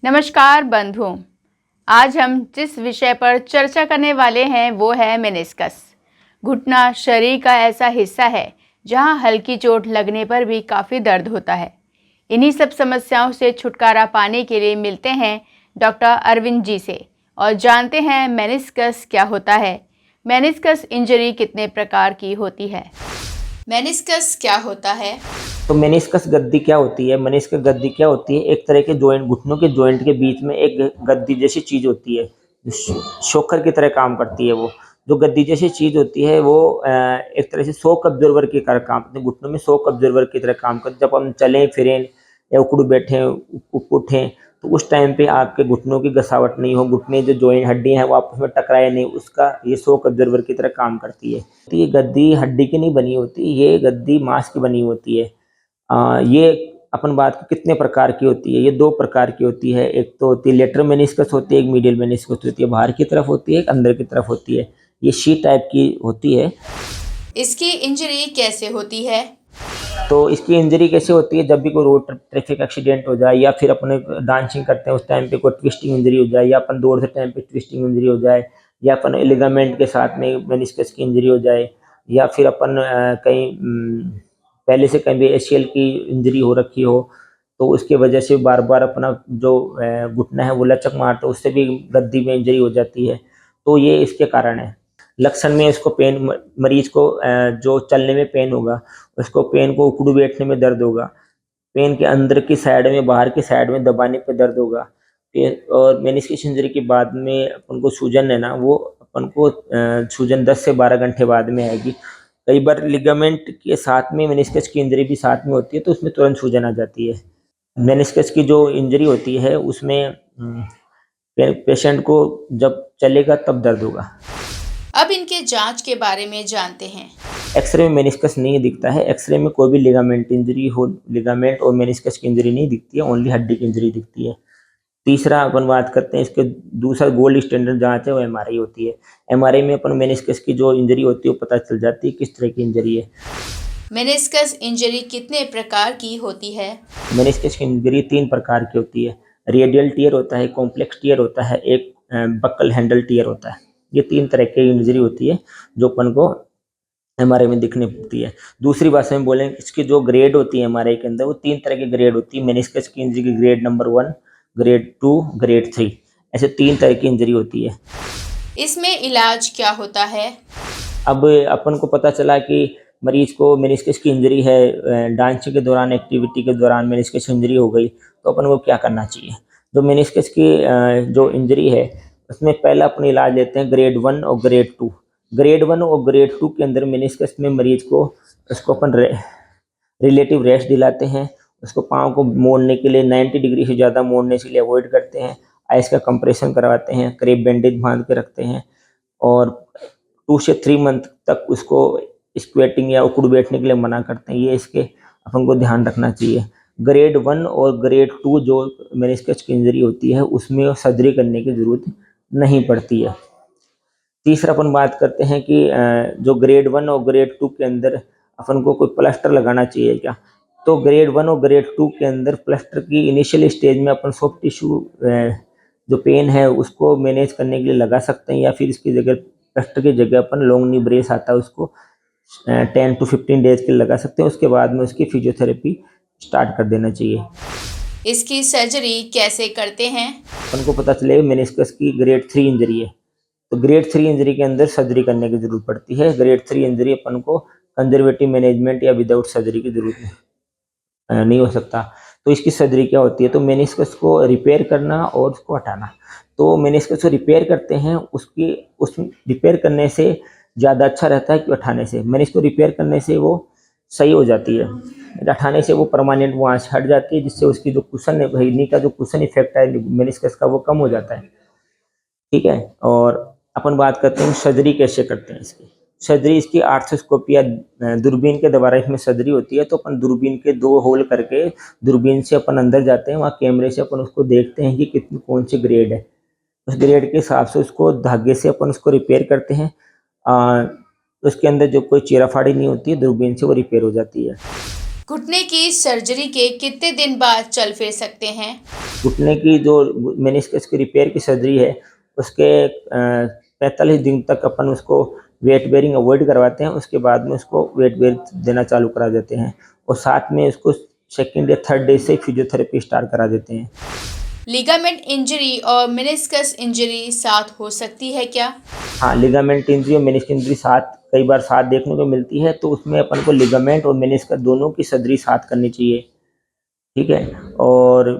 नमस्कार बंधुओं, आज हम जिस विषय पर चर्चा करने वाले हैं वो है मेनिस्कस। घुटना शरीर का ऐसा हिस्सा है जहां हल्की चोट लगने पर भी काफ़ी दर्द होता है। इन्हीं सब समस्याओं से छुटकारा पाने के लिए मिलते हैं डॉक्टर अरविंद जी से और जानते हैं मेनिस्कस क्या होता है, मेनिस्कस इंजरी कितने प्रकार की होती है। मेनिस्कस क्या होता है? तो मेनिस्कस गद्दी क्या होती है? मेनिस्कस गद्दी क्या होती है? एक तरह के जॉइंट, घुटनों के जॉइंट के बीच में एक गद्दी जैसी चीज होती है, शोकर की तरह काम करती है। वो जो गद्दी जैसी चीज होती है वो एक तरह से शॉक अब्जॉर्वर की तरह काम करती है, घुटनों में शॉक अब्जॉर्वर की तरह काम करती है। जब हम चलें फिरें या उकड़ बैठे उठें तो उस टाइम पे आपके घुटनों की घसावट नहीं हो, घुटने जो जॉइंट हड्डियां हैं वो आपस में टकराए नहीं, उसका ये शॉक अब्जॉर्वर की तरह काम करती है। तो ये गद्दी हड्डी की नहीं बनी होती, ये गद्दी मांस की बनी होती है। ये अपन बात की कितने प्रकार की होती है? ये दो प्रकार की होती है। एक तो होती है लेटरल मेनिस्कस होती है, एक मीडियल मेनिस्कस होती है। बाहर की तरफ होती है, एक अंदर की तरफ होती है। ये शी टाइप की होती है। इसकी इंजरी कैसे होती है? तो इसकी इंजरी कैसे होती है? जब भी कोई रोड ट्रैफिक एक्सीडेंट हो जाए या फिर अपने डांसिंग करते हैं उस टाइम पे कोई ट्विस्टिंग इंजरी हो जाए, या अपन दौड़ते टाइम पे ट्विस्टिंग इंजरी हो जाए, या अपन लिगामेंट के साथ में मेनिस्कस की इंजरी हो जाए, या फिर अपन कहीं पहले से कहीं भी एसीएल की इंजरी हो रखी हो तो उसकी वजह से बार बार अपना जो घुटना है वो लचक मारता है, उससे भी गद्दी में इंजरी हो जाती है। तो ये इसके कारण है। लक्षण में इसको पेन, मरीज को जो चलने में पेन होगा, उसको पेन को उकड़ू बैठने में दर्द होगा, पेन के अंदर की साइड में बाहर की साइड में दबाने पे दर्द होगा। और मेनिस्कस इंजरी के बाद में अपन को सूजन है ना, वो अपन को सूजन 10 से 12 घंटे बाद में आएगी। कई बार लिगामेंट के साथ में मेनिस्कस की इंजरी भी साथ में होती है तो उसमें तुरंत सूजन आ जाती है। मेनिस्कस की जो इंजरी होती है उसमें पेशेंट को जब चलेगा तब दर्द होगा। अब इनके जांच के बारे में जानते हैं। एक्सरे में मेनिस्कस नहीं दिखता है। एक्सरे में कोई भी लिगामेंट इंजरी हो, लिगामेंट और मेनिस्कस की इंजरी नहीं दिखती है, ओनली हड्डी की इंजरी दिखती है। तीसरा अपन बात करते हैं इसके, दूसरा गोल्ड स्टैंडर्ड जांच है वो एमआरआई होती है। एमआरआई में अपन मेनिस्कस की जो इंजरी होती है वो पता चल जाती है किस तरह की इंजरी है। मेनिस्कस इंजरी कितने प्रकार की होती है? मेनिस्कस की इंजरी 3 प्रकार की होती है। रेडियल टियर होता है, कॉम्प्लेक्स टियर होता है, एक बक्कल हैंडल टियर होता है। ये 3 तरह की इंजरी होती है जो अपन को एमआरआई में दिखने पड़ती है। दूसरी भाषा में बोलें, इसकी जो ग्रेड होती है एमआरआई के अंदर वो 3 तरह की ग्रेड होती है। मेनिस्कस की इंजरी की ग्रेड नंबर 1, ग्रेड 2, ग्रेड 3, ऐसे 3 तरह की इंजरी होती है। इसमें इलाज क्या होता है? अब अपन को पता चला कि मरीज को मेनिस्कस की इंजरी है, डांसिंग के दौरान, एक्टिविटी के दौरान मेनिस्कस इंजरी हो गई, तो अपन को क्या करना चाहिए? जो मेनिस्कस की जो इंजरी है उसमें पहला अपन इलाज लेते हैं ग्रेड 1 और ग्रेड 2। ग्रेड 1 और ग्रेड 2 के अंदर मेनिस्कस में मरीज को, उसको अपन रिलेटिव रेस्ट दिलाते हैं। उसको पाँव को मोड़ने के लिए 90 डिग्री से ज़्यादा मोड़ने के लिए अवॉइड करते हैं। आइस का कंप्रेशन करवाते हैं, क्रेप बैंडेज बांध के रखते हैं, और 2 से 3 मंथ तक उसको स्क्वेटिंग या उकड़ बैठने के लिए मना करते हैं। ये इसके अपन को ध्यान रखना चाहिए। ग्रेड 1 और ग्रेड 2 जो मेनिस्कस की इंजरी होती है उसमें सर्जरी करने की ज़रूरत नहीं पड़ती है। तीसरा अपन बात करते हैं कि जो ग्रेड 1 और ग्रेड 2 के अंदर अपन को कोई प्लास्टर लगाना चाहिए क्या? तो ग्रेड 1 और ग्रेड 2 के अंदर प्लास्टर की इनिशियल स्टेज में अपन सॉफ्ट टिश्यू जो पेन है उसको मैनेज करने के लिए लगा सकते हैं, या फिर इसकी जगह, प्लास्टर की जगह अपन लॉन्ग नी ब्रेस आता है उसको 10 to 15 डेज के लिए लगा सकते हैं। उसके बाद में उसकी फिजियोथेरेपी स्टार्ट कर देना चाहिए। इसकी सर्जरी कैसे करते हैं? अपन को पता चले मेनिस्कस की ग्रेड 3 इंजरी है तो ग्रेड 3 इंजरी के अंदर सर्जरी करने की जरूरत पड़ती है। ग्रेड 3 इंजरी अपन को कंजर्वेटिव मैनेजमेंट या विदाउट सर्जरी की जरूरत नहीं हो सकता। तो इसकी सर्जरी क्या होती है? तो मेनिस्कस को रिपेयर करना और उसको हटाना। तो मेनिस्कस को रिपेयर करते हैं, उस रिपेयर करने से ज़्यादा अच्छा रहता है कि हटाने से। मेनिस्कस को रिपेयर करने से वो सही हो जाती है, हटाने से वो परमानेंट वहाँ से हट जाती है, जिससे उसकी जो कुशन है, नी का जो कुशन इफेक्ट है मेनिस्कस का, वो कम हो जाता है। ठीक है। और अपन बात करते हैं सर्जरी कैसे करते हैं इसकी। सर्जरी इसकी आर्थ्रोस्कोपी या दूरबीन के द्वारा इसमें सर्जरी होती है। तो अपन दूरबीन के 2 होल करके दूरबीन से अपन अंदर जाते हैं, वहाँ कैमरे से अपन उसको देखते हैं कि कितनी कौन सी ग्रेड है। उस ग्रेड के हिसाब से उसको धागे से अपन उसको रिपेयर करते हैं। उसके अंदर जो कोई चीरा फाड़ी नहीं होती है, दूरबीन से वो रिपेयर हो जाती है। घुटने की सर्जरी के कितने दिन बाद चल फिर सकते हैं? घुटने की जो मेनिस्कस की रिपेयर की सर्जरी है उसके 45 दिन तक अपन उसको वेट बेयरिंग अवॉइड करवाते हैं। उसके बाद में उसको वेट बेयर देना चालू करा देते हैं और साथ में उसको सेकेंड या थर्ड डे से फिजियोथेरेपी स्टार्ट करा देते हैं। लिगामेंट इंजरी और मेनिस्कस इंजरी साथ हो सकती है क्या? हाँ, लिगामेंट इंजरी और मेनिस्कस इंजरी साथ कई बार साथ देखने को मिलती है, तो उसमें अपन को लिगामेंट और मेनिस्कस दोनों की सर्जरी साथ करनी चाहिए, ठीक है। और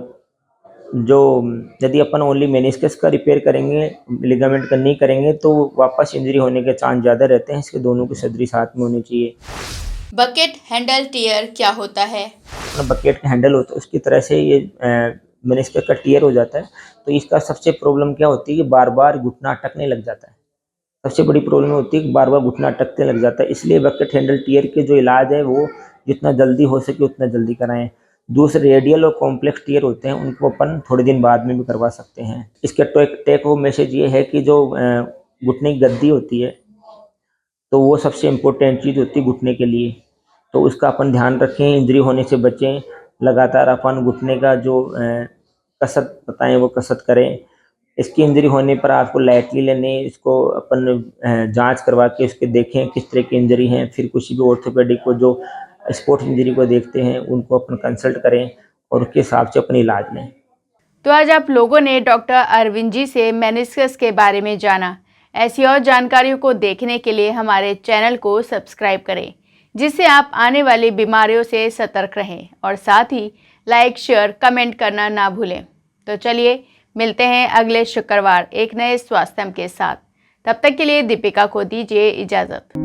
जो यदि अपन ओनली मेनिस्कस का रिपेयर करेंगे, लिगामेंट का नहीं करेंगे, तो वापस इंजरी होने के चांस ज़्यादा रहते हैं, इसके दोनों की सर्जरी साथ में होनी चाहिए। बकेट हैंडल टियर क्या होता है? बकेट का हैंडल होता है उसकी तरह से ये मेनिस्कस का टियर हो जाता है। तो इसका सबसे प्रॉब्लम क्या होती है कि बार बार घुटना अटकने लग जाता है। सबसे बड़ी प्रॉब्लम होती है कि बार बार घुटना अटकने लग जाता है, इसलिए बकेट हैंडल टियर के जो इलाज है वो जितना जल्दी हो सके उतना जल्दी कराएं। दूसरे रेडियल और कॉम्प्लेक्स टियर होते हैं उनको अपन थोड़े दिन बाद में भी करवा सकते हैं। इसका टेक होम मैसेज ये है कि जो घुटने की गद्दी होती है तो वो सबसे इम्पोर्टेंट चीज़ होती है घुटने के लिए, तो उसका अपन ध्यान रखें, इंजरी होने से बचें। लगातार अपन घुटने का जो कसरत बताएं वो कसरत करें। इसकी इंजरी होने पर आपको लाइटली लेने, इसको अपन जांच करवा के उसके देखें किस तरह की इंजरी है। फिर किसी भी ऑर्थोपेडिक को जो स्पोर्ट्स इंजरी को देखते हैं उनको अपन कंसल्ट करें और उसके हिसाब से अपनी इलाज लें। तो आज आप लोगों ने डॉक्टर अरविंद जी से मेनिस्कस के बारे में जाना। ऐसी और जानकारियों को देखने के लिए हमारे चैनल को सब्सक्राइब करें, जिससे आप आने वाली बीमारियों से सतर्क रहें और साथ ही लाइक, शेयर, कमेंट करना ना भूलें। तो चलिए मिलते हैं अगले शुक्रवार एक नए स्वास्थ्य के साथ। तब तक के लिए दीपिका को दीजिए इजाज़त।